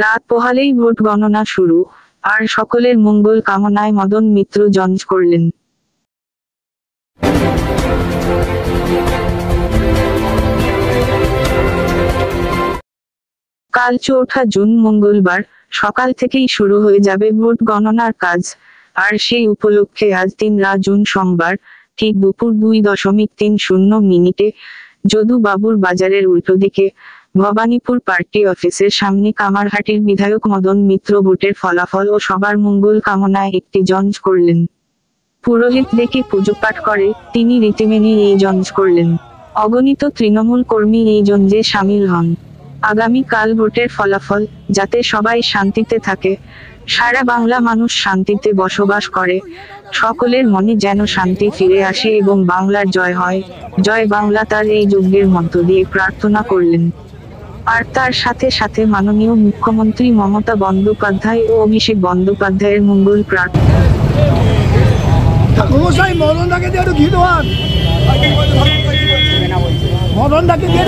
রাত পোহালেই ভোট গণনা শুরু, আর সকলের মঙ্গল কামনায় মদন মিত্র জঞ্জ করলেন। কাল ৪ঠা জুন মঙ্গলবার সকাল থেকেই শুরু হয়ে যাবে ভোট গণনার কাজ, আর সেই উপলক্ষে আজ ৩রা জুন সোমবার ঠিক দুপুর ২:৩০ যদু বাবুর বাজারের উল্টো দিকে ভবানীপুর পার্টি অফিসের সামনে কামারহাটির বিধায়ক মদন মিত্র ভোটের ফলাফল ও সবার মঙ্গল কামনায় একটি জঞ্জ করলেন। পুরোহিত ডেকে পুজো পাঠ করে তিনি রীতি মেনে এই জঞ্জ করলেন। অগণিত তৃণমূল কর্মী এই জঞ্জে সামিল হন। আগামী কাল ভোটের ফলাফল যাতে সবাই শান্তিতে থাকে, সারা বাংলা মানুষ শান্তিতে বসবাস করে, সকলের মনে যেন শান্তি ফিরে আসে এবং বাংলার জয় হয়, জয় বাংলা, তার এই যজ্ঞের মধ্য দিয়ে প্রার্থনা করলেন। আর তার সাথে সাথে মাননীয় মুখ্যমন্ত্রী মমতা বন্দ্যোপাধ্যায় ও অভিষেক বন্দ্যোপাধ্যায়ের মঙ্গল প্রার্থনা। মদনদাকে দিয়ে